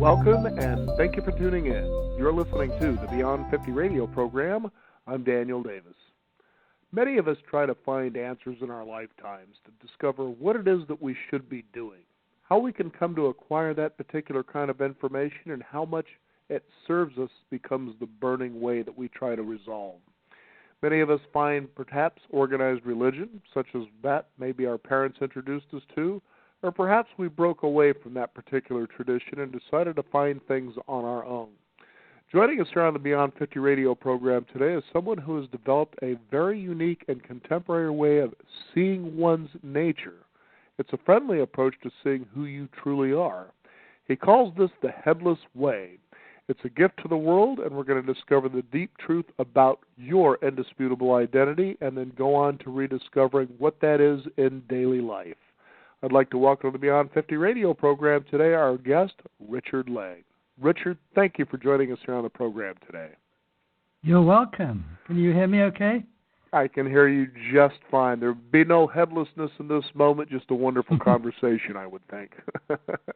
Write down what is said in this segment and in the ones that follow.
Welcome, and thank you for tuning in. You're listening to the Beyond 50 radio program. I'm Daniel Davis. Many of us try to find answers in our lifetimes to discover what it is that we should be doing, how we can come to acquire that particular kind of information, and how much it serves us becomes the burning way that we try to resolve. Many of us find perhaps organized religion, such as that maybe our parents introduced us to, or perhaps we broke away from that particular tradition and decided to find things on our own. Joining us here on the Beyond 50 radio program today is someone who has developed a very unique and contemporary way of seeing one's nature. It's a friendly approach to seeing who you truly are. He calls this the Headless Way. It's a gift to the world, and we're going to discover the deep truth about your indisputable identity and then go on to rediscovering what that is in daily life. I'd like to welcome to the Beyond 50 radio program today our guest, Richard Lang. Richard, thank you for joining us here on the program today. You're welcome. Can you hear me okay? I can hear you just fine. There'd be no headlessness in this moment, just a wonderful conversation, I would think.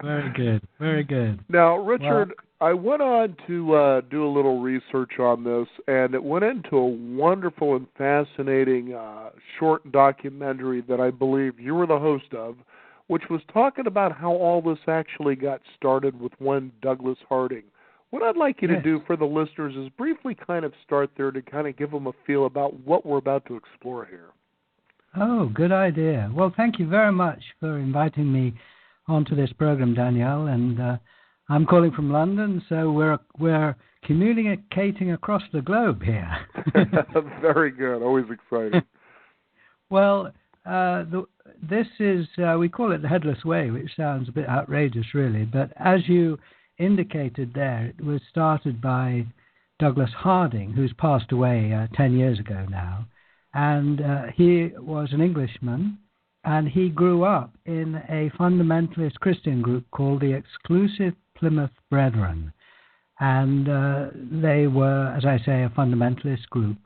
Very good, very good. Now, Richard, I went on to do a little research on this, and it went into a wonderful and fascinating short documentary that I believe you were the host of, which was talking about how all this actually got started with one Douglas Harding. What I'd like you to do for the listeners is briefly kind of start there to kind of give them a feel about what we're about to explore here. Oh, good idea. Well, thank you very much for inviting me onto this program, Danielle. And I'm calling from London, so we're communicating across the globe here. Very good. Always exciting. Well, this is, we call it the Headless Way, which sounds a bit outrageous, really. But as you indicated there, it was started by Douglas Harding, who's passed away 10 years ago now. And he was an Englishman, and he grew up in a fundamentalist Christian group called the Exclusive Plymouth Brethren. And they were, as I say, a fundamentalist group.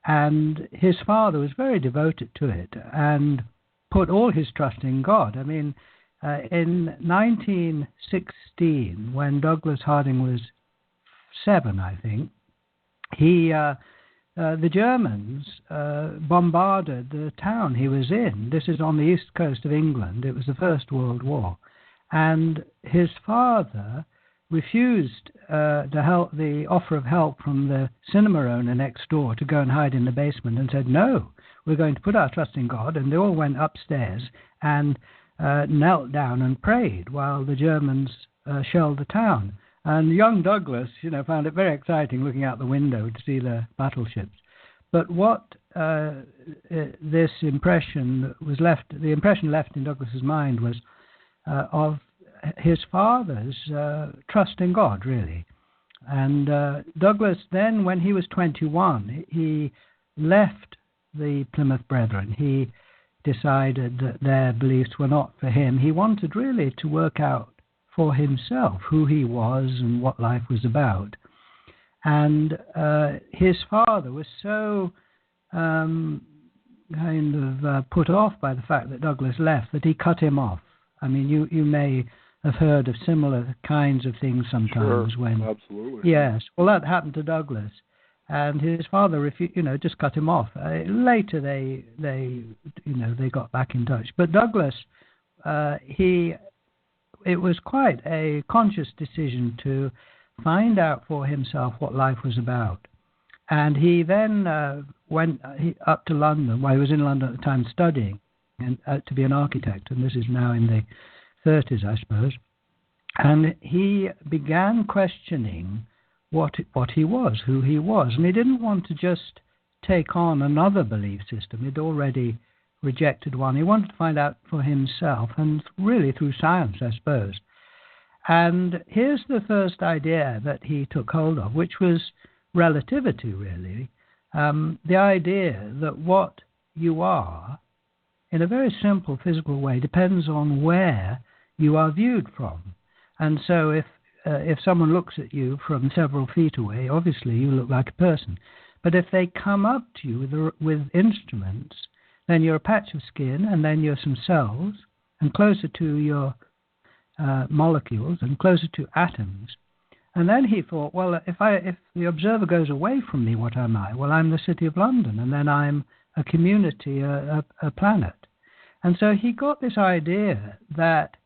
And his father was very devoted to it and put all his trust in God. I mean, in 1916, when Douglas Harding was 7, I think, the Germans bombarded the town he was in. This is on the east coast of England. It was the First World War. And his father refused the offer of help from the cinema owner next door to go and hide in the basement and said, no, we're going to put our trust in God. And they all went upstairs and knelt down and prayed while the Germans shelled the town. And young Douglas, found it very exciting looking out the window to see the battleships. But what this impression was left, the impression left in Douglas's mind was of his father's trust in God, really. And Douglas then, when he was 21, he left the Plymouth Brethren. He decided that their beliefs were not for him. He wanted really to work out for himself who he was and what life was about. And his father was so put off by the fact that Douglas left that he cut him off. I mean, you may have heard of similar kinds of things sometimes. Sure, when absolutely. Yes, well, that happened to Douglas. And his father, just cut him off. Later, they got back in touch. But Douglas, it was quite a conscious decision to find out for himself what life was about. And he then went up to London. Well, he was in London at the time studying and to be an architect. And this is now in the 30s, I suppose. And he began questioning what he was, who he was. And he didn't want to just take on another belief system. He'd already rejected one. He wanted to find out for himself, and really through science, I suppose. And here's the first idea that he took hold of, which was relativity, really. The idea that what you are, in a very simple physical way, depends on where you are viewed from. And so if someone looks at you from several feet away, obviously you look like a person. But if they come up to you with instruments, then you're a patch of skin, and then you're some cells, and closer to your molecules and closer to atoms. And then he thought, well, if the observer goes away from me, what am I? Well, I'm the City of London, and then I'm a community, a planet. And so he got this idea that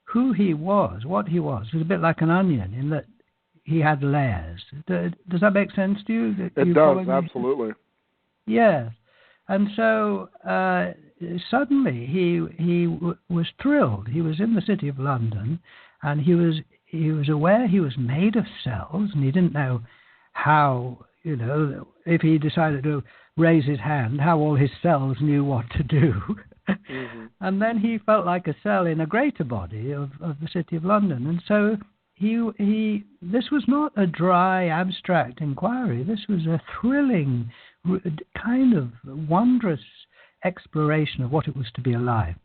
who he was, what he was a bit like an onion in that he had layers. Does that make sense to you? It does, absolutely. Yes. And so suddenly he was thrilled. He was in the City of London, and he was aware he was made of cells, and he didn't know how, if he decided to raise his hand, how all his cells knew what to do. Mm-hmm. And then he felt like a cell in a greater body of the City of London. And so this was not a dry, abstract inquiry. This was a thrilling, kind of wondrous exploration of what it was to be alive.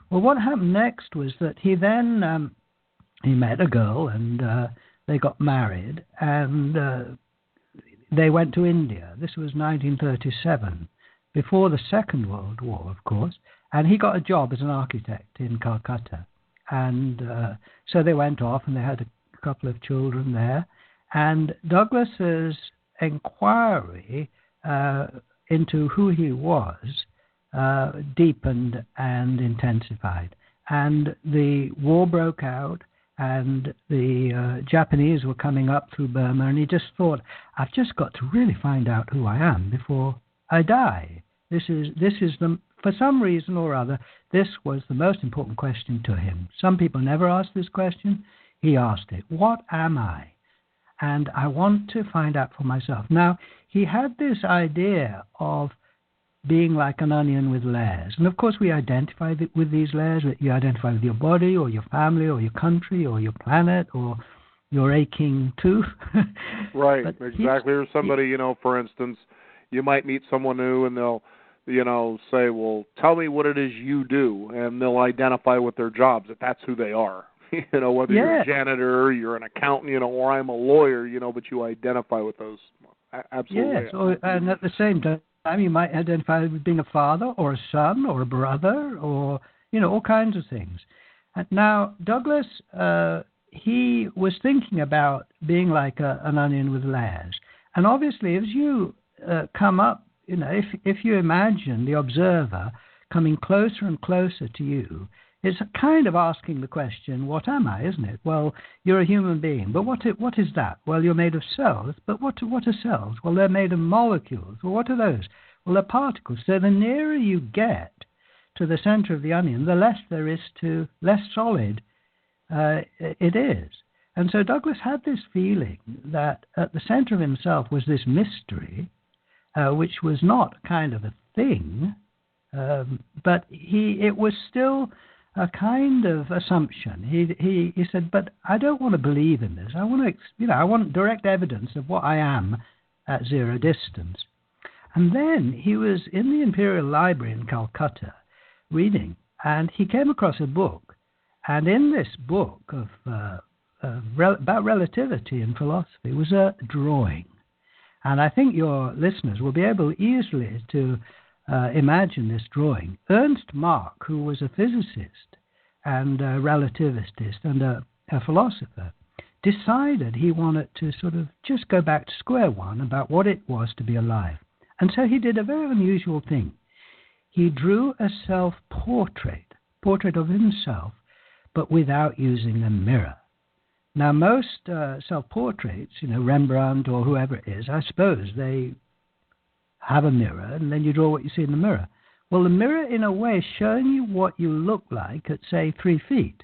Well, what happened next was that he then he met a girl, and they got married, and they went to India. This was 1937, before the Second World War, of course, and he got a job as an architect in Calcutta. And so they went off, and they had a couple of children there. And Douglas's inquiry into who he was deepened and intensified. And the war broke out, and the Japanese were coming up through Burma, and he just thought, I've just got to really find out who I am before I die. This is for some reason or other, this was the most important question to him. Some people never ask this question. He asked it. What am I? And I want to find out for myself. Now, he had this idea of being like an onion with layers. And of course, we identify with these layers. You identify with your body or your family or your country or your planet or your aching tooth. Right, exactly. Or somebody, for instance, you might meet someone new and they'll, say, well, tell me what it is you do. And they'll identify with their jobs, that that's who they are. Whether you're a janitor, you're an accountant, or I'm a lawyer, but you identify with those. Absolutely. Yes, and at the same time, you might identify with being a father or a son or a brother or, all kinds of things. And now, Douglas, he was thinking about being like an onion with layers. And obviously, as you come up, if you imagine the observer coming closer and closer to you, it's kind of asking the question, what am I, isn't it? Well, you're a human being, but what is that? Well, you're made of cells, but what are cells? Well, they're made of molecules. Well, what are those? Well, they're particles. So the nearer you get to the center of the onion, the less there is less solid it is. And so Douglas had this feeling that at the center of himself was this mystery, which was not kind of a thing, but it was still a kind of assumption. He said, but I don't want to believe in this. I want to, I want direct evidence of what I am at zero distance. And then he was in the Imperial Library in Calcutta reading, and he came across a book. And in this book about relativity and philosophy was a drawing. And I think your listeners will be able easily to imagine this drawing. Ernst Mach, who was a physicist and a relativist and a philosopher, decided he wanted to sort of just go back to square one about what it was to be alive. And so he did a very unusual thing. He drew a self-portrait of himself, but without using a mirror. Now, most self-portraits, Rembrandt or whoever it is, I suppose they have a mirror, and then you draw what you see in the mirror. Well, the mirror, in a way, is showing you what you look like at, say, 3 feet.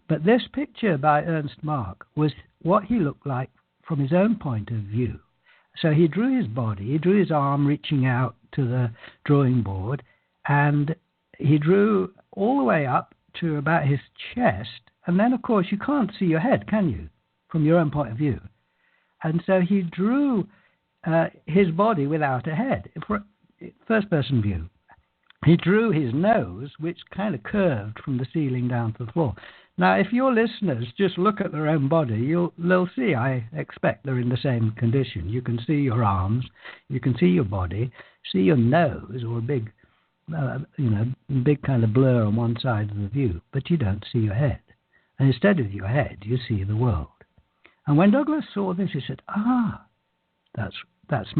But this picture by Ernst Mach was what he looked like from his own point of view. So he drew his body, he drew his arm reaching out to the drawing board, and he drew all the way up to about his chest. And then, of course, you can't see your head, can you, from your own point of view? And so he drew his body without a head, first-person view. He drew his nose, which kind of curved from the ceiling down to the floor. Now, if your listeners just look at their own body, they'll see, I expect, they're in the same condition. You can see your arms, you can see your body, see your nose, or a big, big kind of blur on one side of the view, but you don't see your head. And instead of your head, you see the world. And when Douglas saw this, he said, that's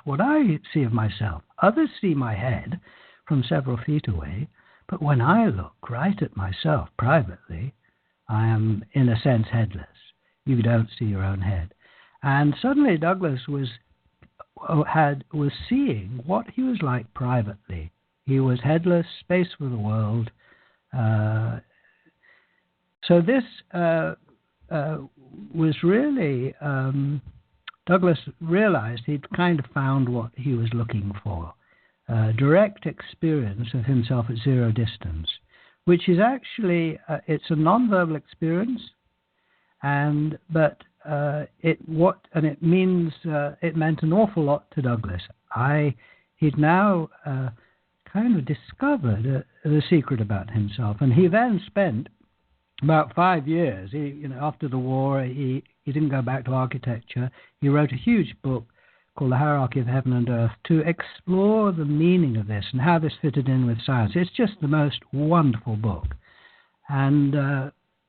what I see of myself. Others see my head from several feet away, but when I look right at myself privately, I am, in a sense, headless. You don't see your own head. And suddenly Douglas was seeing what he was like privately. He was headless, space for the world. So this was really, Douglas realized he'd kind of found what he was looking for. Direct experience of himself at zero distance, which is actually, it's a non-verbal experience, it meant an awful lot to Douglas. He'd now kind of discovered the secret about himself, and he then spent about 5 years. After the war, he didn't go back to architecture. He wrote a huge book called The Hierarchy of Heaven and Earth to explore the meaning of this and how this fitted in with science. It's just the most wonderful book. And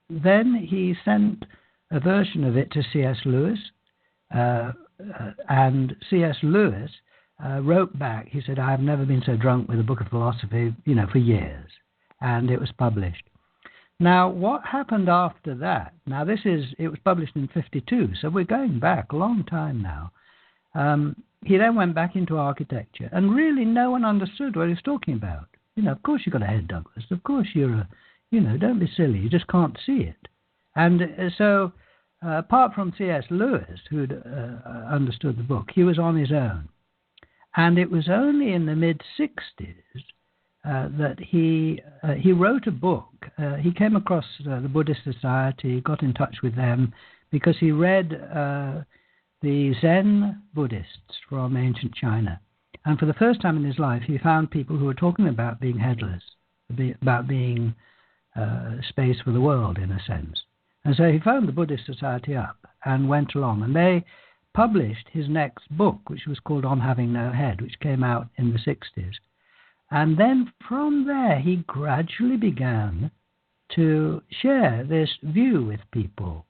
then he sent a version of it to C.S. Lewis, and C.S. Lewis wrote back. He said, "I have never been so drunk with a book of philosophy, for years," and it was published. Now, what happened after that? Now, it was published in 1952, so we're going back a long time now. He then went back into architecture, and really no one understood what he was talking about. Of course you've got a head, Douglas. Of course don't be silly. You just can't see it. And so, apart from C.S. Lewis, who'd understood the book, he was on his own. And it was only in the mid-60s that he wrote a book. He came across the Buddhist Society, got in touch with them, because he read the Zen Buddhists from ancient China. And for the first time in his life, he found people who were talking about being headless, about being space for the world, in a sense. And so he phoned the Buddhist Society up and went along. And they published his next book, which was called On Having No Head, which came out in the 60s. And then from there, he gradually began to share this view with people.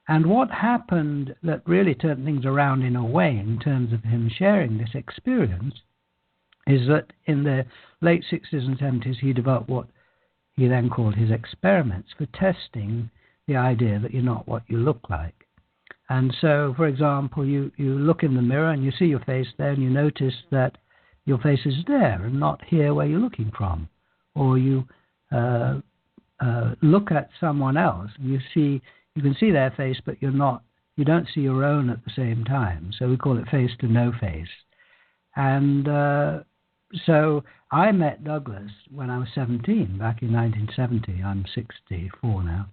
And what happened that really turned things around in a way in terms of him sharing this experience is that in the late 60s and 70s, he developed what he then called his experiments for testing the idea that you're not what you look like. And so, for example, you look in the mirror and you see your face there, and you notice that your face is there and not here where you're looking from. Or you look at someone else, and you can see their face, but you don't see your own at the same time. So we call it face to no face. And so I met Douglas when I was 17, back in 1970. I'm 64 now.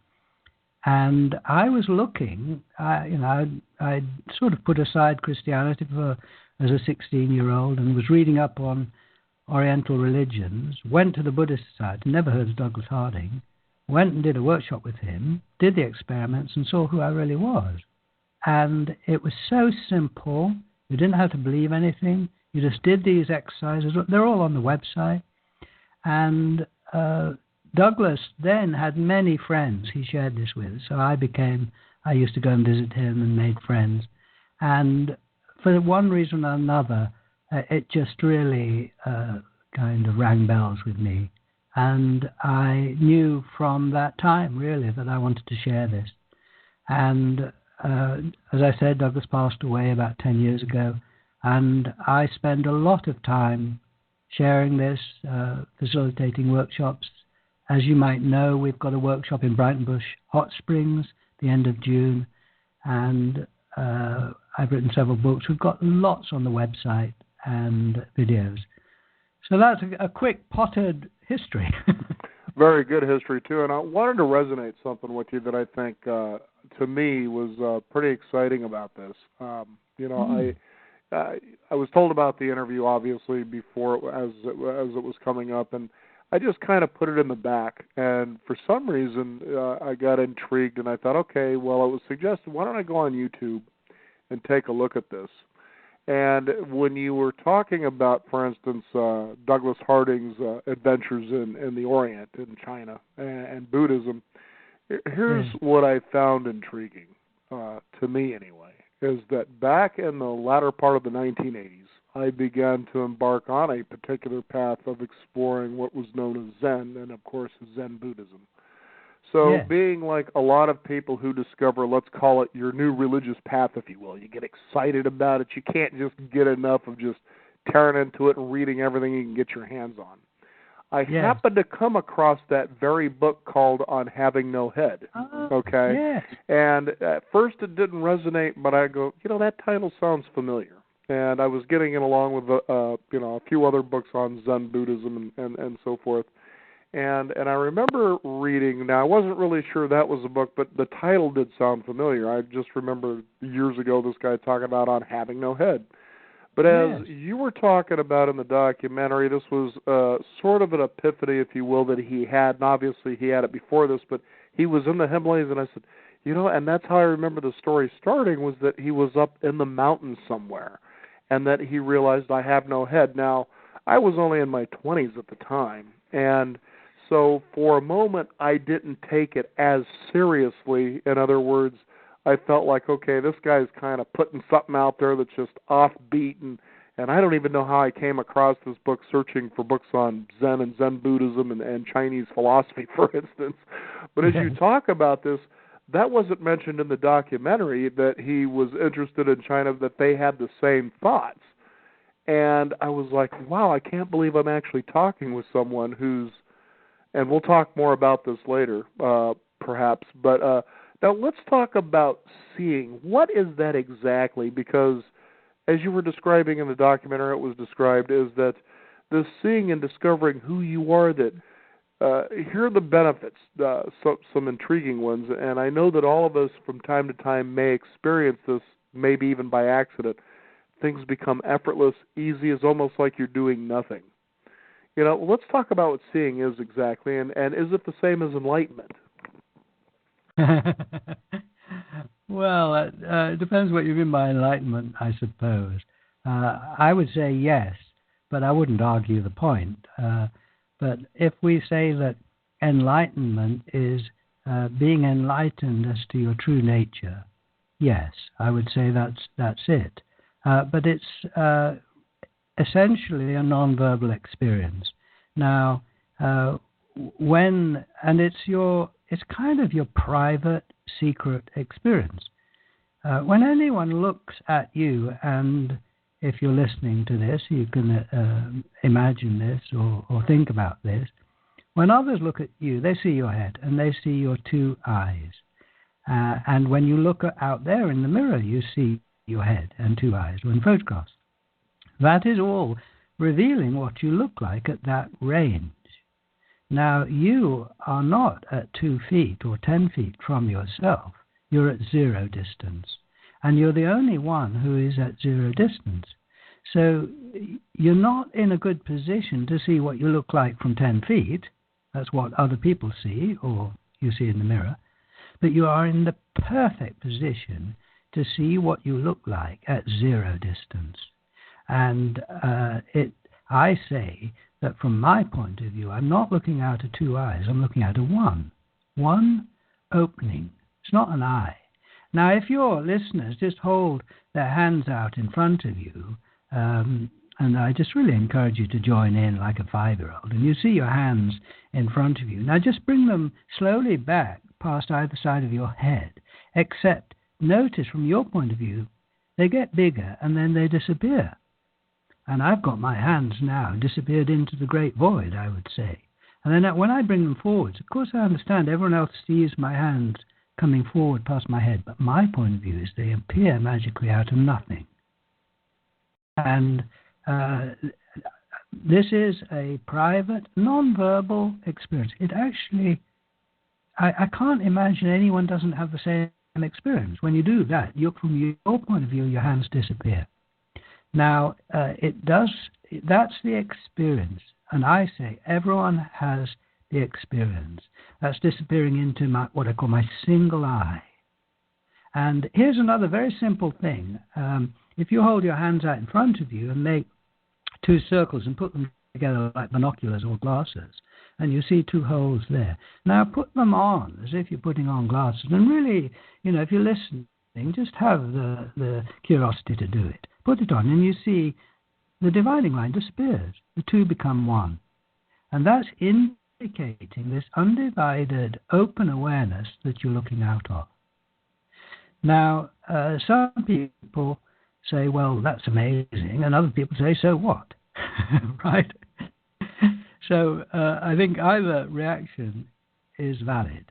And I was looking, I'd sort of put aside Christianity as a 16-year-old and was reading up on Oriental religions, went to the Buddhist Society, never heard of Douglas Harding, went and did a workshop with him, did the experiments, and saw who I really was. And it was so simple. You didn't have to believe anything. You just did these exercises. They're all on the website. And Douglas then had many friends he shared this with. So I used to go and visit him and made friends. And for one reason or another, it just really kind of rang bells with me. And I knew from that time, really, that I wanted to share this. And as I said, Douglas passed away about 10 years ago. And I spend a lot of time sharing this, facilitating workshops. As you might know, we've got a workshop in Brighton Bush Hot Springs, the end of June. And I've written several books. We've got lots on the website and videos. So that's a quick potted history. Very good history, too. And I wanted to resonate something with you that I think, to me, was pretty exciting about this. I was told about the interview, obviously, before as it was coming up, and I just kind of put it in the back. And for some reason, I got intrigued, and I thought, okay, well, it was suggested, why don't I go on YouTube and take a look at this? And when you were talking about, for instance, Douglas Harding's adventures in the Orient, in China, and Buddhism, Here's what I found intriguing, to me anyway, is that back in the latter part of the 1980s, I began to embark on a particular path of exploring what was known as Zen, and of course Zen Buddhism. So being like a lot of people who discover, let's call it your new religious path, if you will, you get excited about it. You can't just get enough of just tearing into it and reading everything you can get your hands on. I happened to come across that very book called On Having No Head, okay? And at first it didn't resonate, but I go, that title sounds familiar. And I was getting it along with, a few other books on Zen Buddhism and so forth. And I remember reading, now I wasn't really sure that was a book, but the title did sound familiar. I just remember years ago this guy talking about On Having No Head. But as you were talking about in the documentary, this was sort of an epiphany, if you will, that he had. And obviously he had it before this, but he was in the Himalayas, and I said, and that's how I remember the story starting, was that he was up in the mountains somewhere, and that he realized, I have no head. Now, I was only in my 20s at the time, and so for a moment I didn't take it as seriously. In other words, I felt like, okay, this guy's kind of putting something out there that's just offbeat, and I don't even know how I came across this book searching for books on Zen and Zen Buddhism and Chinese philosophy, for instance. But as you talk about this, that wasn't mentioned in the documentary, that he was interested in China, that they had the same thoughts. And I was like, wow, I can't believe I'm actually talking with someone who's, and we'll talk more about this later, perhaps, but now let's talk about seeing. What is that exactly? Because as you were describing in the documentary, it was described as that this seeing and discovering who you are, that here are the benefits, some intriguing ones, and I know that all of us from time to time may experience this, maybe even by accident. Things become effortless, easy, it's almost like you're doing nothing. Let's talk about what seeing is exactly, and is it the same as enlightenment? Well, it depends what you mean by enlightenment, I suppose. I would say yes, but I wouldn't argue the point. But if we say that enlightenment is being enlightened as to your true nature, yes, I would say that's it. But it's essentially a non-verbal experience. Now, it's kind of your private, secret experience. When anyone looks at you, and if you're listening to this, you can imagine this or think about this. When others look at you, they see your head and they see your two eyes. And when you look out there in the mirror, you see your head and two eyes when photographs. That is all revealing what you look like at that range. Now, you are not at 2 feet or 10 feet from yourself. You're at zero distance. And you're the only one who is at zero distance. So you're not in a good position to see what you look like from 10 feet. That's what other people see, or you see in the mirror. But you are in the perfect position to see what you look like at zero distance. And I say that from my point of view, I'm not looking out of two eyes, I'm looking out of one opening. It's not an eye. Now, if your listeners just hold their hands out in front of you, and I just really encourage you to join in like a 5-year-old, and you see your hands in front of you, now just bring them slowly back past either side of your head, except notice from your point of view, they get bigger and then they disappear. And I've got my hands now disappeared into the great void, I would say. And then when I bring them forwards, of course I understand everyone else sees my hands coming forward past my head, but my point of view is they appear magically out of nothing. And this is a private, non-verbal experience. It actually, I can't imagine anyone doesn't have the same experience. When you do that, from your point of view, your hands disappear. Now, that's the experience. And I say everyone has the experience. That's disappearing into what I call my single eye. And here's another very simple thing. If you hold your hands out in front of you and make two circles and put them together like binoculars or glasses, and you see two holes there. Now put them on as if you're putting on glasses, and really, if you're listening, just have the curiosity to do it. Put it on, and you see the dividing line disappears. The two become one. And that's indicating this undivided, open awareness that you're looking out of. Now, some people say, well, that's amazing, and other people say, so what? Right? So I think either reaction is valid.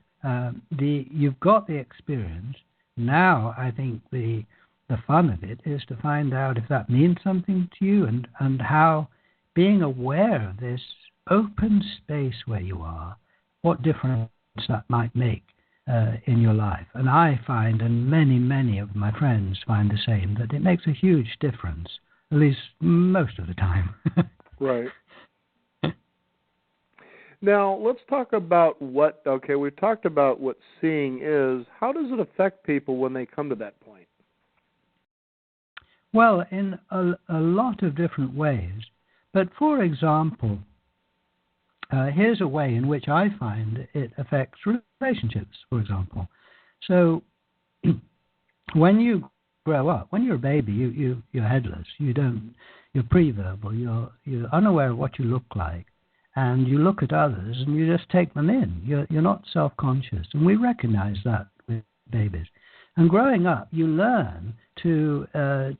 You've got the experience. Now I think the fun of it is to find out if that means something to you, and how being aware of this open space where you are, what difference that might make in your life. And I find, and many, many of my friends find the same, that it makes a huge difference, at least most of the time. Right. Now, let's talk about we've talked about what seeing is. How does it affect people when they come to that point? Well, in a lot of different ways. But for example, here's a way in which I find it affects relationships, for example. So when you grow up, when you're a baby, you're headless. You're pre-verbal. You're unaware of what you look like. And you look at others and you just take them in. You're not self-conscious. And we recognize that with babies. And growing up, you learn to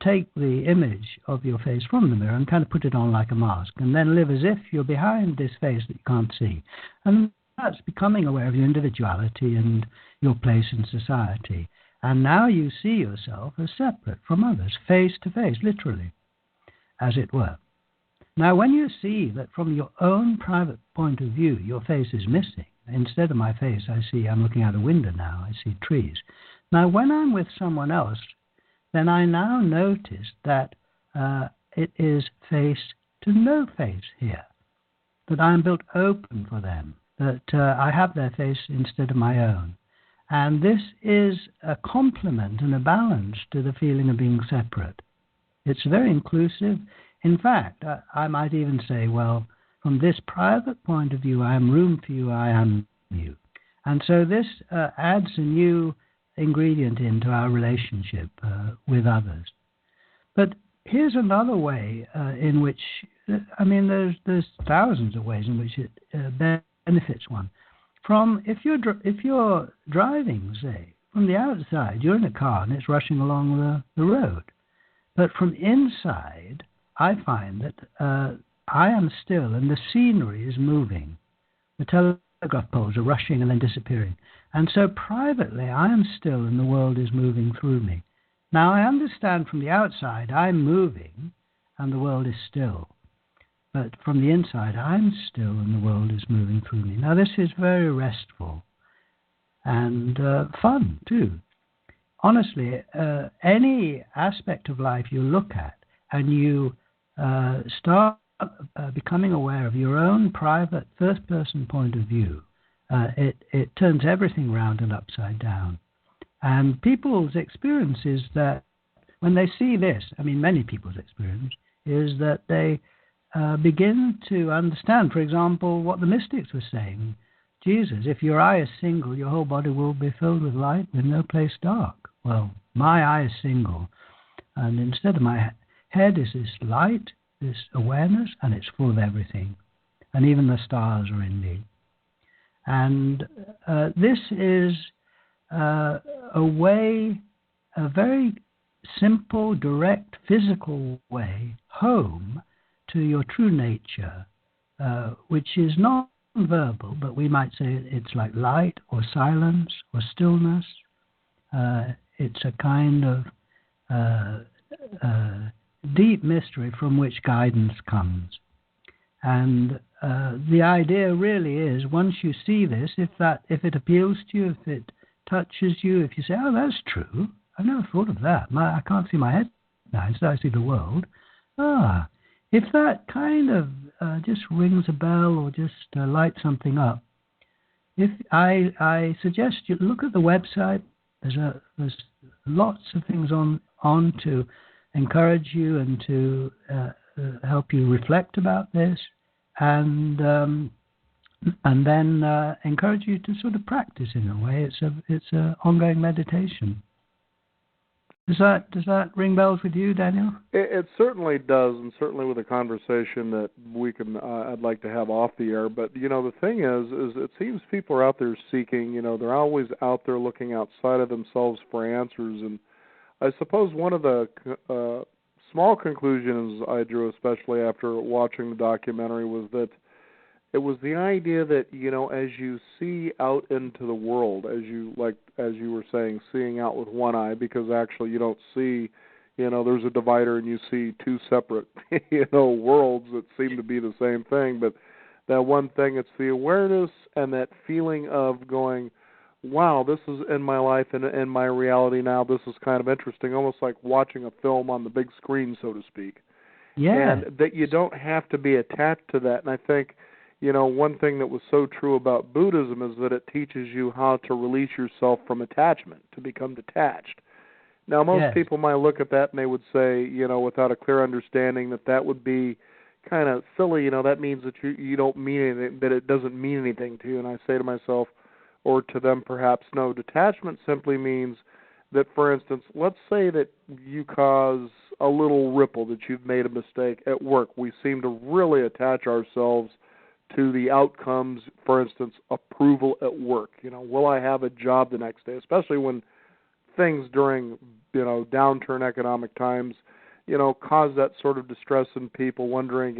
take the image of your face from the mirror and kind of put it on like a mask, and then live as if you're behind this face that you can't see. And that's becoming aware of your individuality and your place in society. And now you see yourself as separate from others, face to face, literally, as it were. Now, when you see that from your own private point of view, your face is missing, instead of my face, I'm looking out a window now, I see trees. Now, when I'm with someone else, then I now notice that it is face to no face here, that I'm built open for them, that I have their face instead of my own. And this is a complement and a balance to the feeling of being separate. It's very inclusive. In fact, I might even say, well, from this private point of view, I am room for you, I am you. And so this adds a new ingredient into our relationship with others. But here's another way in which, there's thousands of ways in which it benefits one. If you're driving, say, from the outside, you're in a car and it's rushing along the road. But from inside, I find that I am still and the scenery is moving. The telegraph poles are rushing and then disappearing. And so privately, I am still and the world is moving through me. Now, I understand from the outside, I'm moving and the world is still. But from the inside, I'm still and the world is moving through me. Now, this is very restful and fun, too. Honestly, any aspect of life you look at and you start becoming aware of your own private first-person point of view, it turns everything round and upside down. And people's experience is that when they see this, many people's experience, is that they begin to understand, for example, what the mystics were saying. Jesus, if your eye is single, your whole body will be filled with light with no place dark. Well, my eye is single, and instead of my head is this light, this awareness, and it's full of everything. And even the stars are in me. And this is a way, a very simple, direct, physical way home to your true nature, which is not verbal, but we might say it's like light or silence or stillness. It's a kind of deep mystery from which guidance comes. And the idea really is, once you see this, if it appeals to you, if it touches you, if you say, oh, that's true, I've never thought of that. I can't see my head now, instead I see the world. If that kind of just rings a bell or just lights something up, if I suggest you look at the website. There's lots of things on to encourage you and to help you reflect about this. And and then encourage you to sort of practice in a way. It's a ongoing meditation. Does that ring bells with you, Daniel? It certainly does, and certainly with a conversation that we can I'd like to have off the air. But the thing is it seems people are out there seeking. They're always out there looking outside of themselves for answers. And I suppose one of the small conclusions I drew, especially after watching the documentary, was that it was the idea that, as you see out into the world, as you were saying, seeing out with one eye, because actually you don't see, there's a divider and you see two separate, worlds that seem to be the same thing. But that one thing, it's the awareness and that feeling of going, wow, this is in my life and in my reality now. This is kind of interesting, almost like watching a film on the big screen, so to speak. Yeah. And that you don't have to be attached to that. And I think, one thing that was so true about Buddhism is that it teaches you how to release yourself from attachment, to become detached. Now, most people might look at that and they would say, without a clear understanding, that would be kind of silly. That means that you don't mean anything, that it doesn't mean anything to you. And I say to myself, or to them perhaps, no, detachment simply means that, for instance, let's say that you cause a little ripple, that you've made a mistake at work. We seem to really attach ourselves to the outcomes, for instance, approval at work. Will I have a job the next day? Especially when things during, downturn economic times, cause that sort of distress in people, wondering,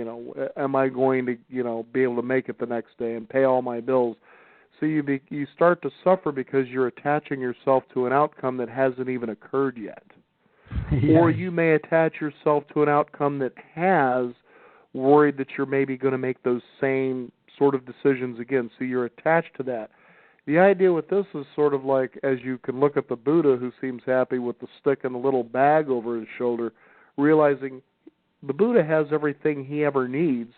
am I going to, be able to make it the next day and pay all my bills? So you start to suffer because you're attaching yourself to an outcome that hasn't even occurred yet. Yes. Or you may attach yourself to an outcome that has, worried that you're maybe going to make those same sort of decisions again. So you're attached to that. The idea with this is sort of like, as you can look at the Buddha who seems happy with the stick and the little bag over his shoulder, realizing the Buddha has everything he ever needs,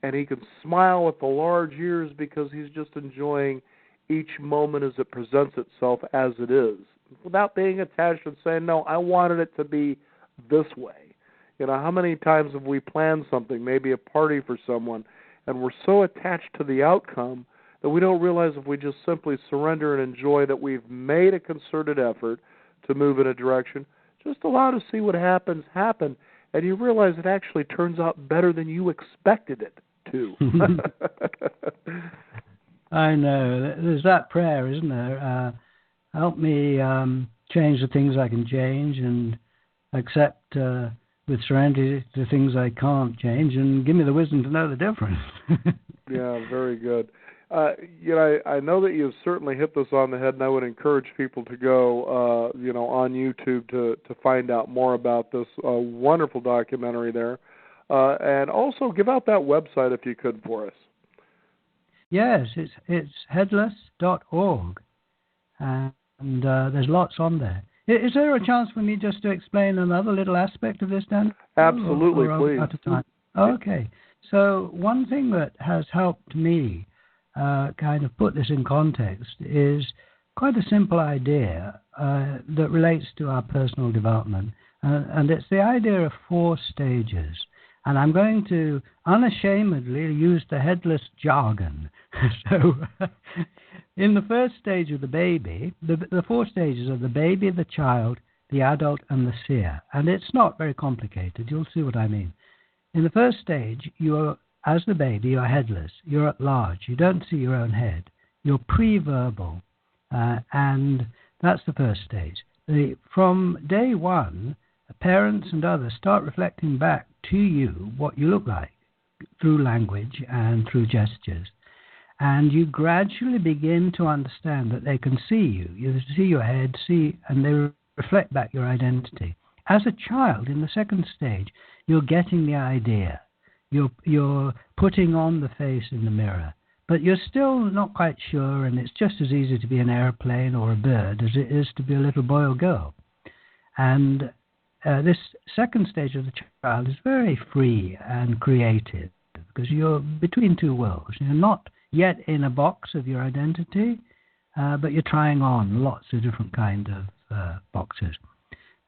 and he can smile with the large ears because he's just enjoying each moment as it presents itself as it is, without being attached and saying, no, I wanted it to be this way. How many times have we planned something, maybe a party for someone, and we're so attached to the outcome that we don't realize if we just simply surrender and enjoy that we've made a concerted effort to move in a direction, just allow to see what happen, and you realize it actually turns out better than you expected it to. I know. There's that prayer, isn't there? Help me change the things I can change and accept with serenity the things I can't change, and give me the wisdom to know the difference. Yeah, very good. I know that you've certainly hit this on the head, and I would encourage people to go, on YouTube to find out more about this wonderful documentary there, and also give out that website if you could for us. Yes, it's headless.org, and there's lots on there. Is there a chance for me just to explain another little aspect of this, Dan? Absolutely, please. Out of time? Okay. So one thing that has helped me kind of put this in context is quite a simple idea that relates to our personal development. And it's the idea of 4 stages. And I'm going to unashamedly use the headless jargon. So in the first stage of the baby, the 4 stages are the baby, the child, the adult, and the seer. And it's not very complicated. You'll see what I mean. In the first stage, as the baby, you're headless. You're at large. You don't see your own head. You're pre-verbal. And that's the first stage. From day one, parents and others start reflecting back to you what you look like through language and through gestures. And you gradually begin to understand that they can see you. You see your head, and they reflect back your identity. As a child, in the second stage, you're getting the idea. You're putting on the face in the mirror. But you're still not quite sure, and it's just as easy to be an airplane or a bird as it is to be a little boy or girl. And this second stage of the child is very free and creative because you're between 2 worlds. You're not yet in a box of your identity, but you're trying on lots of different kind of boxes.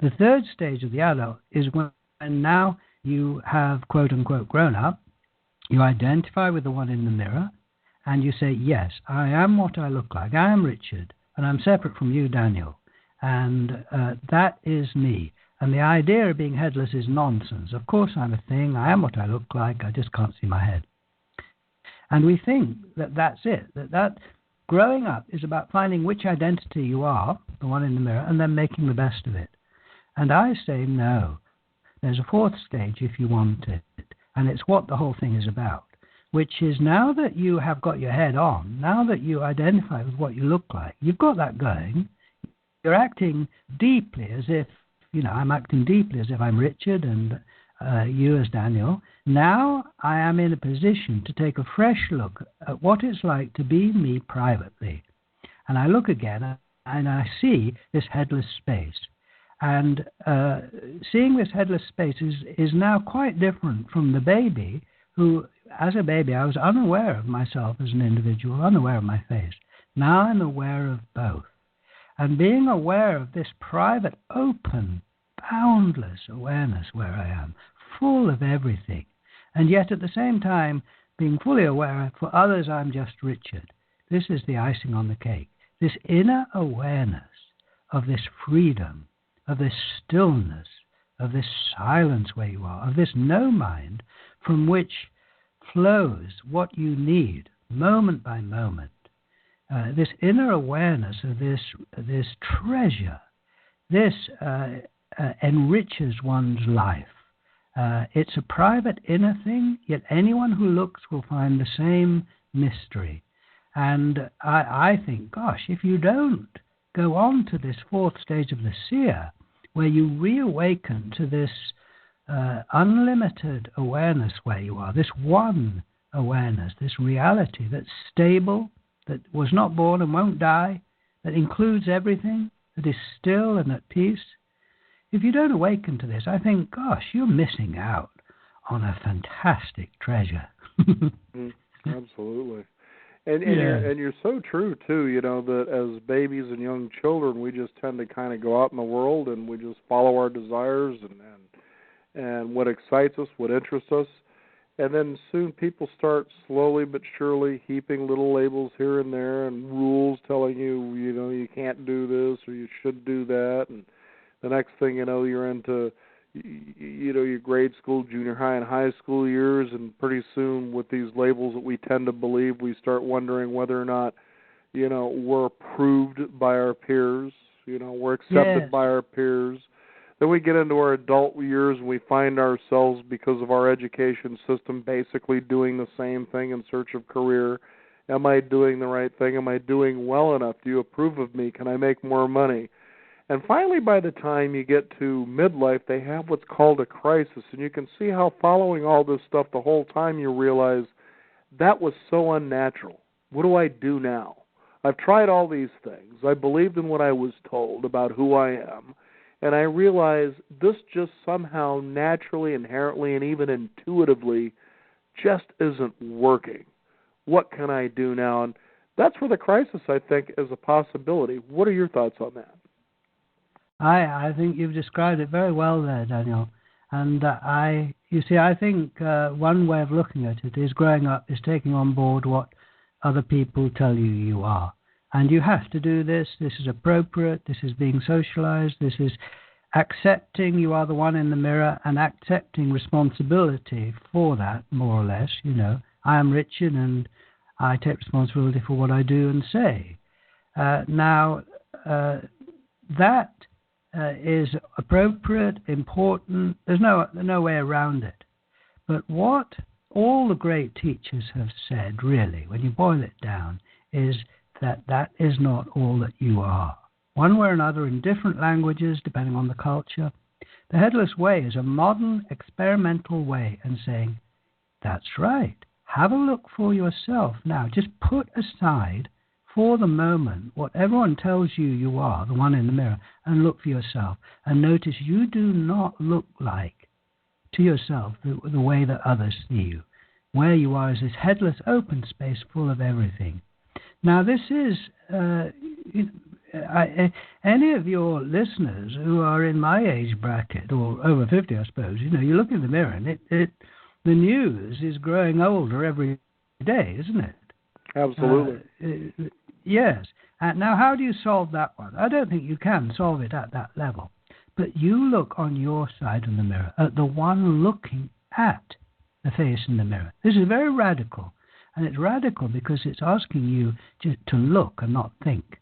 The third stage of the adult is when now you have, quote-unquote, grown up. You identify with the one in the mirror, and you say, yes, I am what I look like. I am Richard, and I'm separate from you, Daniel. And that is me. And the idea of being headless is nonsense. Of course I'm a thing. I am what I look like. I just can't see my head. And we think that that's it, that growing up is about finding which identity you are, the one in the mirror, and then making the best of it. And I say no. There's a fourth stage if you want it. And it's what the whole thing is about, which is now that you have got your head on, now that you identify with what you look like, you've got that going, you're acting deeply as if, I'm acting deeply as if I'm Richard and you as Daniel. Now I am in a position to take a fresh look at what it's like to be me privately. And I look again and I see this headless space. And seeing this headless space is now quite different from the baby who, as a baby, I was unaware of myself as an individual, unaware of my face. Now I'm aware of both. And being aware of this private, open, boundless awareness where I am, full of everything, and yet at the same time being fully aware for others I'm just Richard. This is the icing on the cake. This inner awareness of this freedom, of this stillness, of this silence where you are, of this no mind from which flows what you need moment by moment. This inner awareness of this treasure, this enriches one's life. It's a private inner thing, yet anyone who looks will find the same mystery. And I think, gosh, if you don't go on to this fourth stage of the seer, where you reawaken to this unlimited awareness where you are, this one awareness, this reality that's stable, that was not born and won't die, that includes everything, that is still and at peace. If you don't awaken to this, I think, gosh, you're missing out on a fantastic treasure. Absolutely. And you're so true, too, that as babies and young children, we just tend to kind of go out in the world and we just follow our desires and what excites us, what interests us. And then soon people start slowly but surely heaping little labels here and there and rules telling you, you can't do this or you should do that. And the next thing you know, you're into, your grade school, junior high, and high school years. And pretty soon with these labels that we tend to believe, we start wondering whether or not, we're approved by our peers, we're accepted by our peers. Then we get into our adult years and we find ourselves, because of our education system, basically doing the same thing in search of career. Am I doing the right thing? Am I doing well enough? Do you approve of me? Can I make more money? And finally, by the time you get to midlife, they have what's called a crisis. And you can see how following all this stuff the whole time you realize that was so unnatural. What do I do now? I've tried all these things. I believed in what I was told about who I am. And I realize this just somehow naturally, inherently, and even intuitively just isn't working. What can I do now? And that's where the crisis, I think, is a possibility. What are your thoughts on that? I think you've described it very well there, Daniel. And I think one way of looking at it is growing up is taking on board what other people tell you are. And you have to do this. This is appropriate. This is being socialized. This is accepting you are the one in the mirror and accepting responsibility for that, more or less. I am Richard and I take responsibility for what I do and say. That is appropriate, important. There's no way around it. But what all the great teachers have said, really, when you boil it down, is that is not all that you are. One way or another, in different languages, depending on the culture, the Headless Way is a modern experimental way of saying, that's right. Have a look for yourself now. Just put aside for the moment what everyone tells you are, the one in the mirror, and look for yourself. And notice you do not look like to yourself the way that others see you. Where you are is this headless open space full of everything. Now, this is, any of your listeners who are in my age bracket, or over 50, I suppose, you look in the mirror and the news is growing older every day, isn't it? Absolutely. Yes. Now, how do you solve that one? I don't think you can solve it at that level. But you look on your side of the mirror at the one looking at the face in the mirror. This is very radical. And it's radical because it's asking you to look and not think.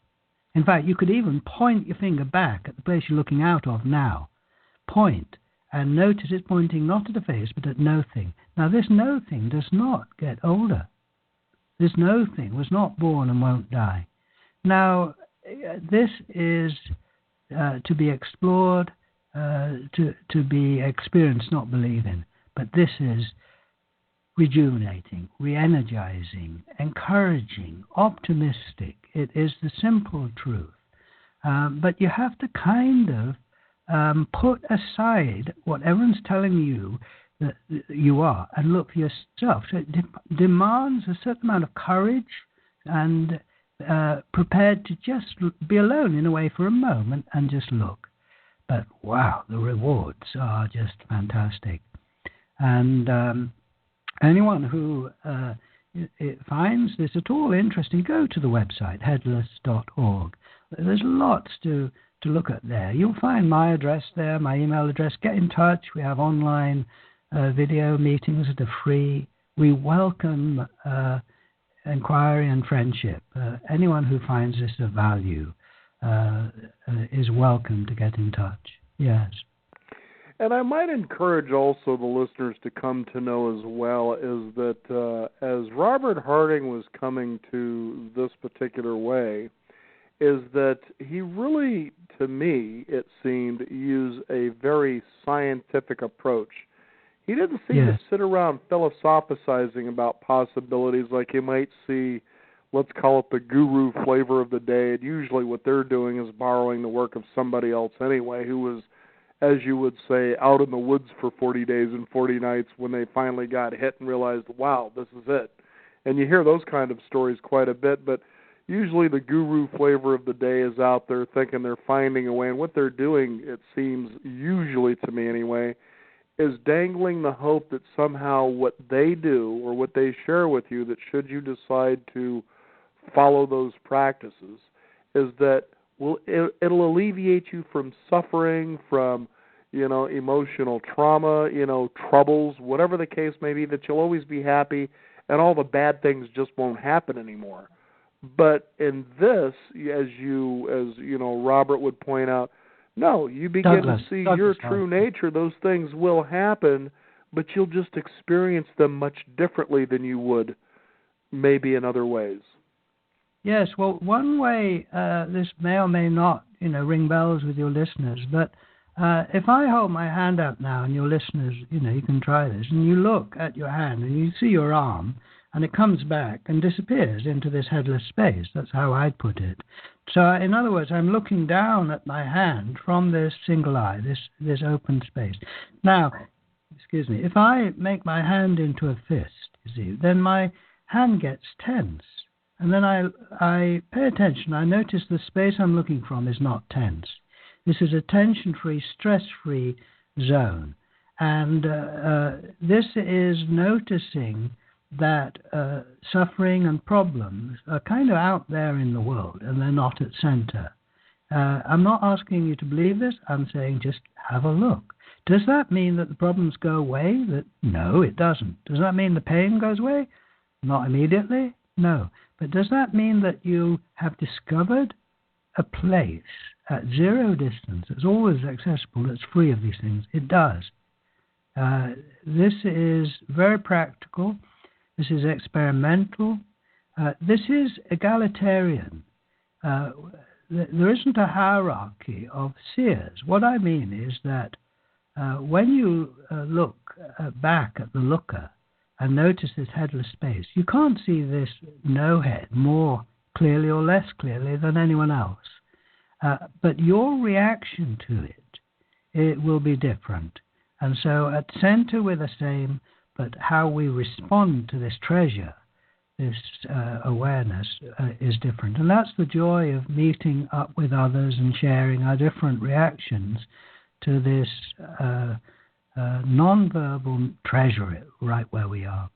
In fact, you could even point your finger back at the place you're looking out of now. Point, and notice it's pointing not at the face, but at no thing. Now, this no thing does not get older. This no thing was not born and won't die. Now, this is to be explored, to be experienced, not believe in. But this is rejuvenating, re-energizing, encouraging, optimistic. It is the simple truth. But you have to kind of put aside what everyone's telling you that you are and look for yourself. So it demands a certain amount of courage and prepared to just be alone in a way for a moment and just look. But wow, the rewards are just fantastic. And anyone who finds this at all interesting, go to the website, headless.org. There's lots to look at there. You'll find my address there, my email address. Get in touch. We have online video meetings that are free. We welcome inquiry and friendship. Anyone who finds this of value is welcome to get in touch. Yes. And I might encourage also the listeners to come to know as well is that as Robert Harding was coming to this particular way, is that he really, to me, it seemed, used a very scientific approach. He didn't seem to sit around philosophizing about possibilities like you might see, let's call it the guru flavor of the day. And usually what they're doing is borrowing the work of somebody else anyway, who was, as you would say, out in the woods for 40 days and 40 nights when they finally got hit and realized, wow, this is it. And you hear those kind of stories quite a bit, but usually the guru flavor of the day is out there thinking they're finding a way. And what they're doing, it seems, usually to me anyway, is dangling the hope that somehow what they do or what they share with you, that should you decide to follow those practices, is that it'll alleviate you from suffering, from, emotional trauma, troubles, whatever the case may be, that you'll always be happy and all the bad things just won't happen anymore. But in this, as Robert would point out, no, you begin to see your true nature. Those things will happen, but you'll just experience them much differently than you would maybe in other ways. Yes, well, one way this may or may not, ring bells with your listeners, but if I hold my hand up now and your listeners, you can try this, and you look at your hand and you see your arm, and it comes back and disappears into this headless space. That's how I'd put it. So, in other words, I'm looking down at my hand from this single eye, this open space. Now, excuse me, if I make my hand into a fist, then my hand gets tense. And then I pay attention. I notice the space I'm looking from is not tense. This is a tension-free, stress-free zone. And this is noticing that suffering and problems are kind of out there in the world, and they're not at center. I'm not asking you to believe this. I'm saying just have a look. Does that mean that the problems go away? No, it doesn't. Does that mean the pain goes away? Not immediately. No. But does that mean that you have discovered a place at zero distance that's always accessible, that's free of these things? It does. This is very practical. This is experimental. This is egalitarian. There isn't a hierarchy of seers. What I mean is that when you look back at the looker, and notice this headless space, you can't see this no head more clearly or less clearly than anyone else. But your reaction to it will be different. And so at center we're the same, but how we respond to this treasure, this awareness, is different. And that's the joy of meeting up with others and sharing our different reactions to this non-verbal treasure right where we are.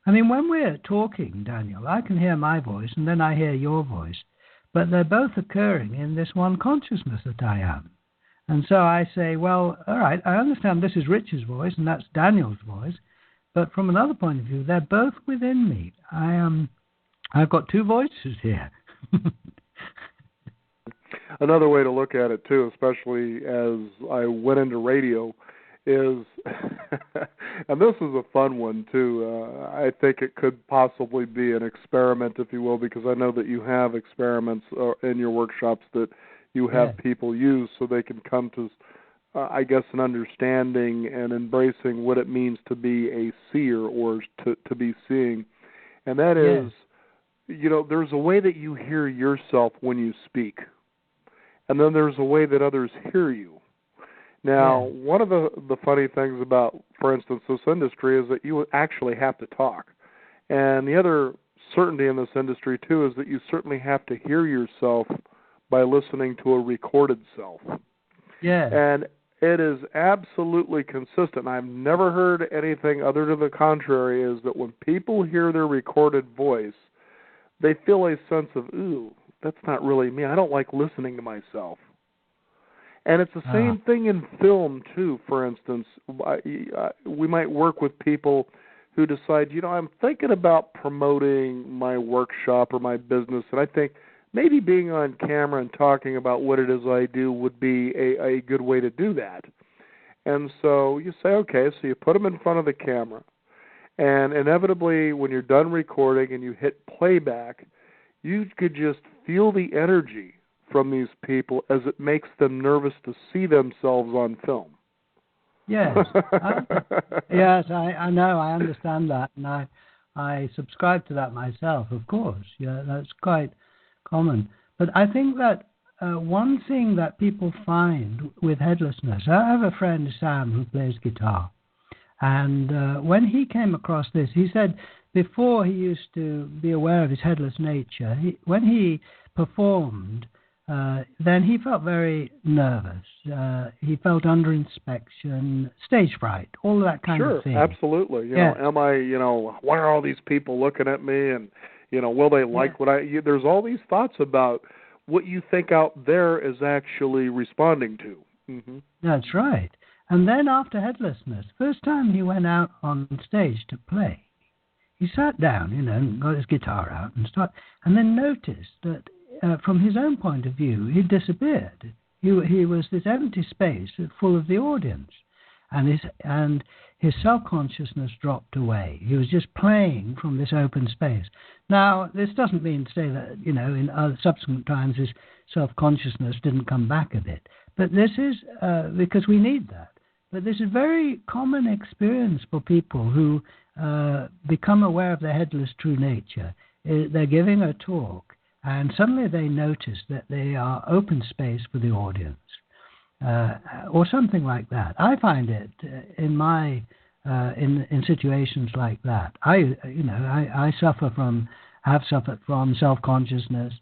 I mean, when we're talking, Daniel, I can hear my voice and then I hear your voice, but they're both occurring in this one consciousness that I am. And so I say, well, all right, I understand this is Rich's voice and that's Daniel's voice, but from another point of view, they're both within me. I've got two voices here. Another way to look at it, too, especially as I went into radio, is, and this is a fun one, too, I think it could possibly be an experiment, if you will, because I know that you have experiments in your workshops that you have people use so they can come to, I guess, an understanding and embracing what it means to be a seer or to be seeing. And that is, there's a way that you hear yourself when you speak. And then there's a way that others hear you. Now, one of the funny things about, for instance, this industry is that you actually have to talk. And the other certainty in this industry, too, is that you certainly have to hear yourself by listening to a recorded self. Yeah. And it is absolutely consistent. I've never heard anything other to the contrary, is that when people hear their recorded voice, they feel a sense of, ooh, that's not really me. I don't like listening to myself. And it's the same thing in film, too. For instance, we might work with people who decide, I'm thinking about promoting my workshop or my business, and I think maybe being on camera and talking about what it is I do would be a good way to do that. And so you say, okay, so you put them in front of the camera, and inevitably when you're done recording and you hit playback, you could just feel the energy from these people as it makes them nervous to see themselves on film. Yes. Yes, I know, I understand that, and I subscribe to that myself, of course. Yeah, that's quite common. But I think that one thing that people find with headlessness, I have a friend, Sam, who plays guitar, and when he came across this, he said before he used to be aware of his headless nature, when he performed, then he felt very nervous. He felt under inspection, stage fright, all that kind of thing. Sure, absolutely. Am I, why are all these people looking at me? And, will they like what there's all these thoughts about what you think out there is actually responding to. Mm-hmm. That's right. And then after headlessness, first time he went out on stage to play, he sat down, and got his guitar out and then noticed that from his own point of view, he disappeared. He was this empty space full of the audience, and his self-consciousness dropped away. He was just playing from this open space. Now, this doesn't mean to say that, in other subsequent times his self-consciousness didn't come back a bit. But this is, because we need that. But this is a very common experience for people who become aware of their headless true nature. They're giving a talk, and suddenly they notice that they are open space for the audience, or something like that. I find it in my in situations like that. I have suffered from self-consciousness,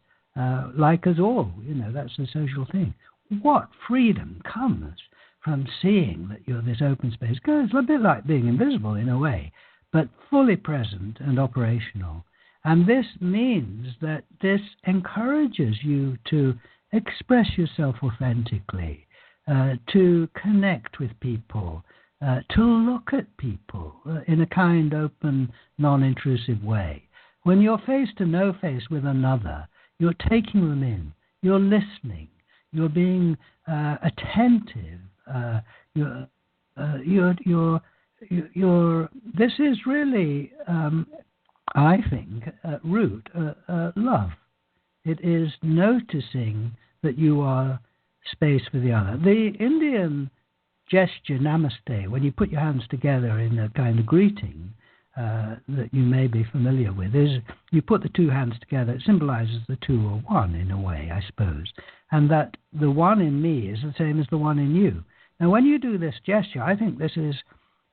like us all. That's the social thing. What freedom comes from seeing that you're this open space? It's a bit like being invisible in a way, but fully present and operational. And this means that this encourages you to express yourself authentically, to connect with people, to look at people in a kind, open, non-intrusive way. When you're face to no face with another, you're taking them in, you're listening, you're being attentive. This is really, I think, at root, love. It is noticing that you are space for the other. The Indian gesture, namaste, when you put your hands together in a kind of greeting that you may be familiar with, is you put the two hands together. It symbolizes the two are one in a way, I suppose, and that the one in me is the same as the one in you. Now, when you do this gesture, I think this is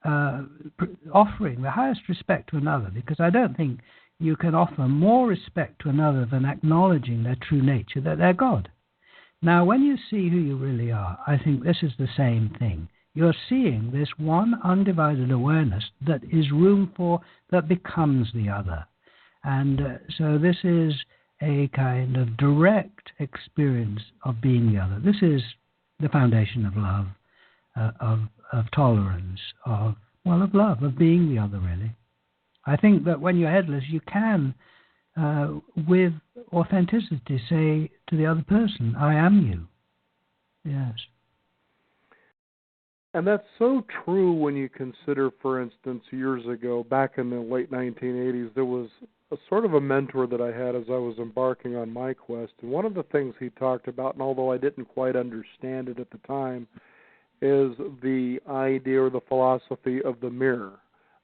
offering the highest respect to another, because I don't think you can offer more respect to another than acknowledging their true nature, that they're God. Now, when you see who you really are, I think this is the same thing. you're seeing this one undivided awareness that is room for, that becomes the other. And so this is a kind of direct experience of being the other. This is the foundation of love, of tolerance, of love, of being the other, really. I think that when you're headless, you can, with authenticity, say to the other person, I am you. Yes. And that's so true when you consider, for instance, years ago, back in the late 1980s, there was a sort of a mentor that I had as I was embarking on my quest. And one of the things he talked about, and although I didn't quite understand it at the time, is the idea or the philosophy of the mirror.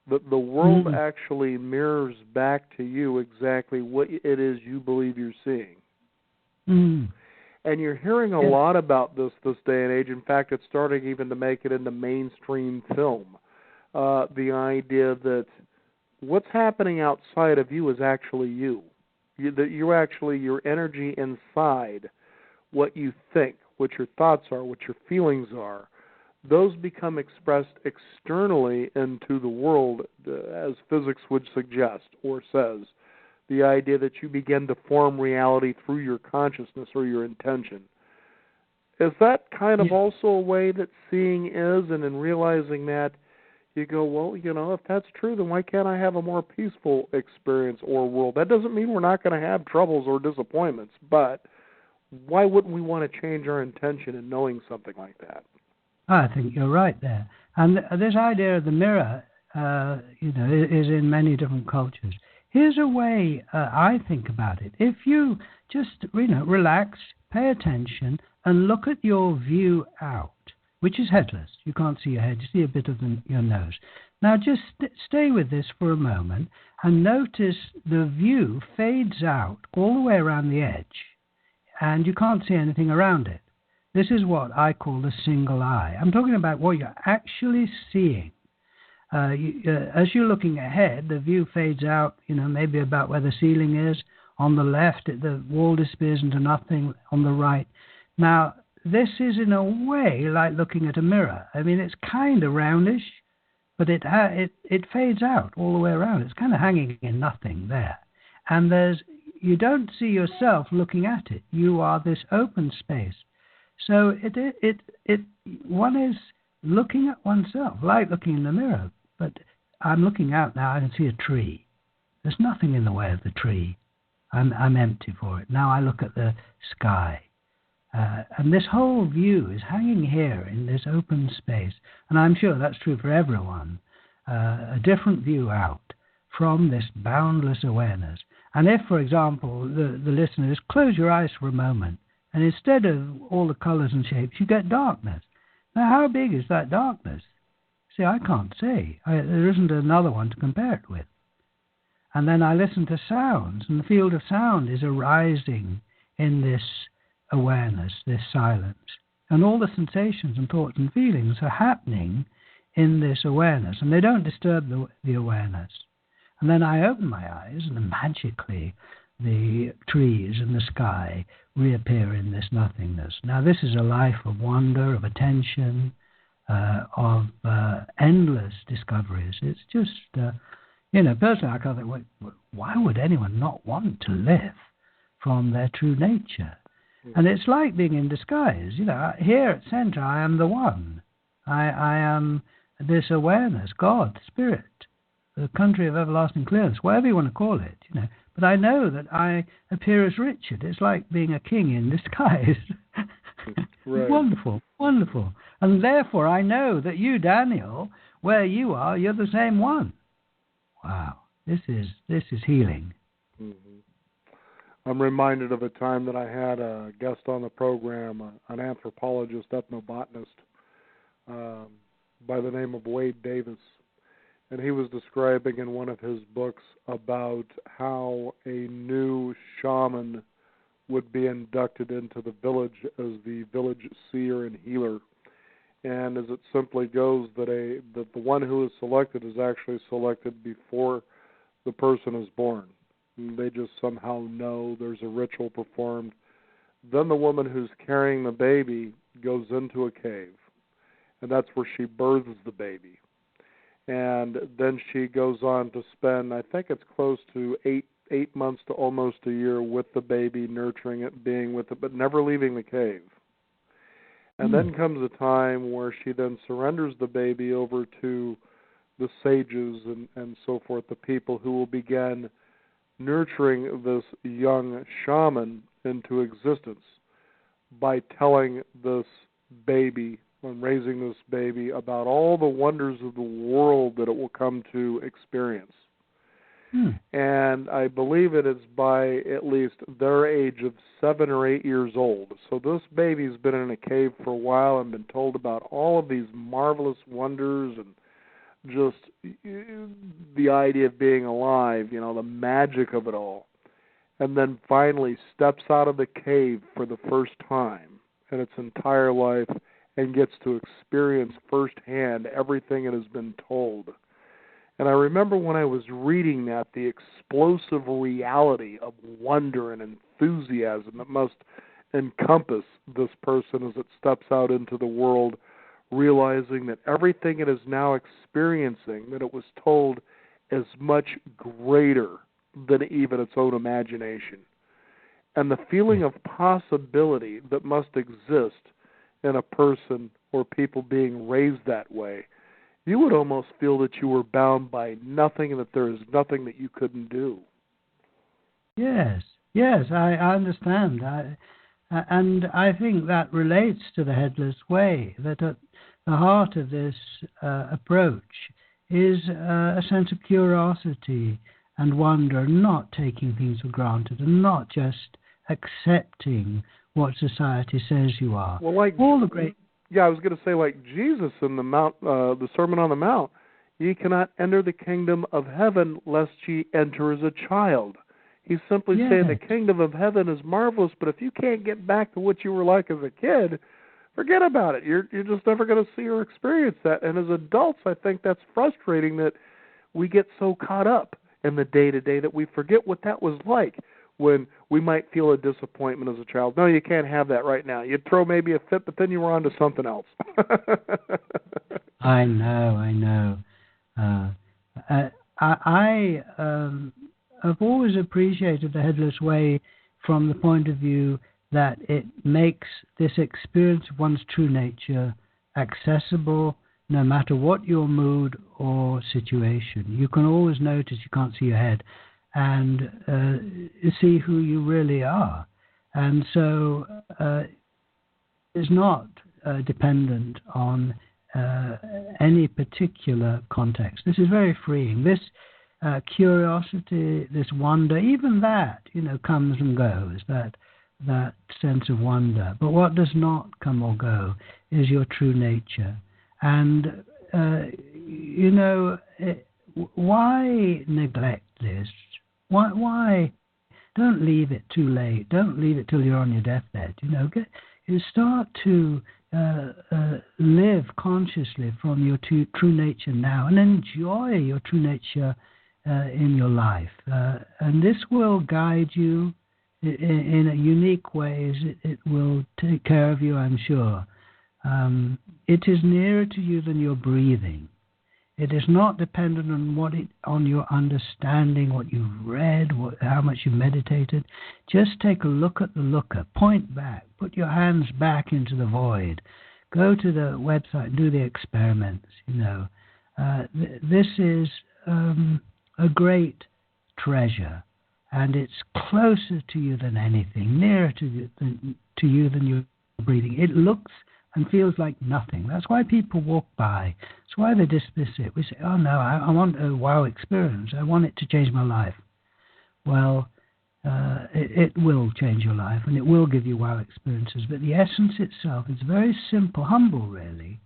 The world actually mirrors back to you exactly what it is you believe you're seeing. And you're hearing a lot about this day and age. In fact, it's starting even to make it into mainstream film. The idea that what's happening outside of you is actually you. That you're actually your energy inside, what you think, what your thoughts are, what your feelings are. Those become expressed externally into the world, as physics would suggest or says. The idea that you begin to form reality through your consciousness or your intention. Is that kind of also a way that seeing is, and in realizing that, you go, well, if that's true, then why can't I have a more peaceful experience or world? That doesn't mean we're not going to have troubles or disappointments, but why wouldn't we want to change our intention in knowing something like that? I think you're right there. And this idea of the mirror, is in many different cultures. Here's a way I think about it. If you just, relax, pay attention, and look at your view out, which is headless. You can't see your head. You see a bit of your nose. Now just stay with this for a moment and notice the view fades out all the way around the edge, and you can't see anything around it. This is what I call the single eye. I'm talking about what you're actually seeing. As you're looking ahead, the view fades out, maybe about where the ceiling is. On the left, the wall disappears into nothing. On the right. Now, this is in a way like looking at a mirror. I mean, it's kind of roundish, but it fades out all the way around. It's kind of hanging in nothing there. And you don't see yourself looking at it. You are this open space. So one is looking at oneself, like looking in the mirror. But I'm looking out now, I can see a tree. There's nothing in the way of the tree. I'm empty for it. Now I look at the sky. And this whole view is hanging here in this open space. And I'm sure that's true for everyone. A different view out from this boundless awareness. And if, for example, the listeners close your eyes for a moment, and instead of all the colors and shapes, you get darkness. Now, how big is that darkness? See, I can't say. There isn't another one to compare it with. And then I listen to sounds, and the field of sound is arising in this awareness, this silence. And all the sensations and thoughts and feelings are happening in this awareness, and they don't disturb the awareness. And then I open my eyes, and magically the trees and the sky reappear in this nothingness. Now, this is a life of wonder, of attention, of endless discoveries. It's just, personally, I can't think, why would anyone not want to live from their true nature? And it's like being in disguise. Here at Center, I am the one. I am this awareness, God, Spirit, the country of everlasting clearness, whatever you want to call it, But I know that I appear as Richard. It's like being a king in disguise. Right. Wonderful, wonderful. And therefore I know that you, Daniel, where you are, you're the same one. Wow, this is healing. Mm-hmm. I'm reminded of a time that I had a guest on the program, an anthropologist, ethnobotanist, by the name of Wade Davis. And he was describing in one of his books about how a new shaman would be inducted into the village as the village seer and healer. And as it simply goes, that the one who is selected is actually selected before the person is born. And they just somehow know there's a ritual performed. Then the woman who's carrying the baby goes into a cave. and that's where she births the baby. And then she goes on to spend, I think it's close to eight months to almost a year with the baby, nurturing it, being with it, but never leaving the cave. And then comes a time where she then surrenders the baby over to the sages and so forth, the people who will begin nurturing this young shaman into existence by telling this baby, and raising this baby, about all the wonders of the world that it will come to experience. And I believe it is by at least their age of 7 or 8 years old. So this baby's been in a cave for a while and been told about all of these marvelous wonders and just the idea of being alive, the magic of it all. And then finally steps out of the cave for the first time in its entire life and gets to experience firsthand everything it has been told. And I remember when I was reading that, the explosive reality of wonder and enthusiasm that must encompass this person as it steps out into the world, realizing that everything it is now experiencing, that it was told, is much greater than even its own imagination. And the feeling of possibility that must exist in a person or people being raised that way, you would almost feel that you were bound by nothing and that there is nothing that you couldn't do. Yes, I understand. And I think that relates to the Headless Way, that at the heart of this approach is a sense of curiosity and wonder, not taking things for granted and not just accepting what society says you are. Well, like all the great... Yeah, I was going to say, like Jesus in the Sermon on the Mount, ye cannot enter the kingdom of heaven lest ye enter as a child. He's simply saying the kingdom of heaven is marvelous, but if you can't get back to what you were like as a kid, forget about it. You're just never going to see or experience that. And as adults, I think that's frustrating that we get so caught up in the day-to-day that we forget what that was like when we might feel a disappointment as a child. No, you can't have that right now. You'd throw maybe a fit, but then you were on to something else. I know. I have always appreciated the Headless Way from the point of view that it makes this experience of one's true nature accessible no matter what your mood or situation. You can always notice you can't see ahead and see who you really are. And so it's not dependent on any particular context. This is very freeing. This curiosity, this wonder, even that, comes and goes, that sense of wonder. But what does not come or go is your true nature. And, why neglect this? Why don't leave it too late? Don't leave it till you're on your deathbed. You start to live consciously from your true nature now and enjoy your true nature in your life. And this will guide you in a unique way. It will take care of you, I'm sure. It is nearer to you than your breathing. It is not dependent on your understanding, what you've read, how much you meditated. Just take a look at the looker. Point back. Put your hands back into the void. Go to the website and do the experiments. This is a great treasure, and it's closer to you than anything, nearer to you than your breathing. It looks and feels like nothing. That's why people walk by. That's why they dismiss it. We say, oh no, I want a wow experience. I want it to change my life. Well, it will change your life and it will give you wow experiences. But the essence itself is very simple, humble really,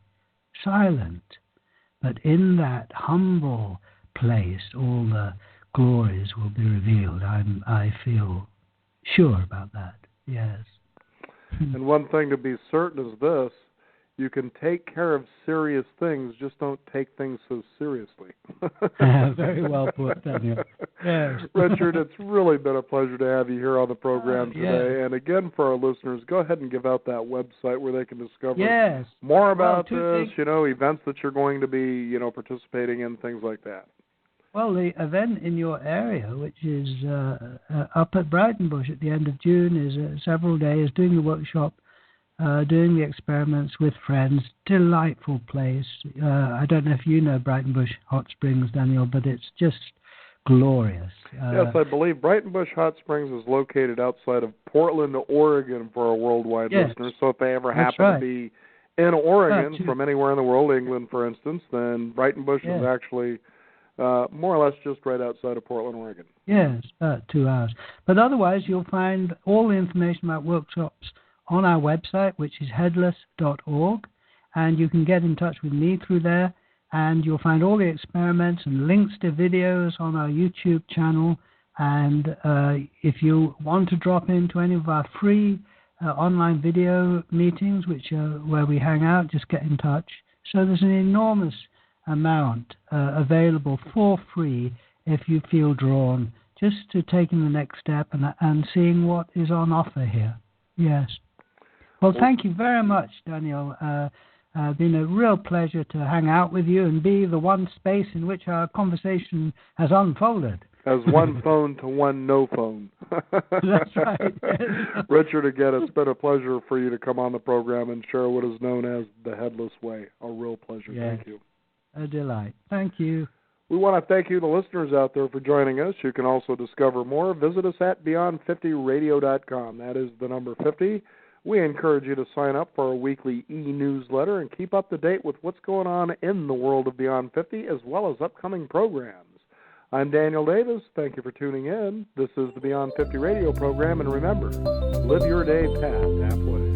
silent. But in that humble place, all the glories will be revealed. I feel sure about that, yes. And one thing to be certain is this: you can take care of serious things, just don't take things so seriously. Very well put, Daniel. Yes. Richard, it's really been a pleasure to have you here on the program today. Yes. And again, for our listeners, go ahead and give out that website where they can discover Yes. more about Well, this, events that you're going to be, participating in, things like that. Well, the event in your area, which is up at Brighton-Bush at the end of June, is several days doing the workshop, doing the experiments with friends. Delightful place. I don't know if you know Brighton-Bush Hot Springs, Daniel, but it's just glorious. Yes, I believe Brighton-Bush Hot Springs is located outside of Portland, Oregon, for our worldwide listeners. So if they ever happen to be in Oregon, from anywhere in the world, England, for instance, then Brighton-Bush is actually more or less just right outside of Portland, Oregon. Yes, about 2 hours. But otherwise, you'll find all the information about workshops on our website, which is headless.org, and you can get in touch with me through there, and you'll find all the experiments and links to videos on our YouTube channel. And if you want to drop into any of our free online video meetings, which are where we hang out, just get in touch. So there's an enormous amount available for free if you feel drawn just to taking the next step and seeing what is on offer here. Yes. Well, thank you very much, Daniel. Been a real pleasure to hang out with you and be the one space in which our conversation has unfolded. As one phone to one no phone. That's right. Richard, again, it's been a pleasure for you to come on the program and share what is known as the Headless Way. A real pleasure. Yes. Thank you. A delight. Thank you. We want to thank you, the listeners out there, for joining us. You can also discover more. Visit us at beyond50radio.com. That is the number 50. We encourage you to sign up for our weekly e-newsletter and keep up to date with what's going on in the world of Beyond 50 as well as upcoming programs. I'm Daniel Davis. Thank you for tuning in. This is the Beyond 50 radio program, and remember, live your day past halfway.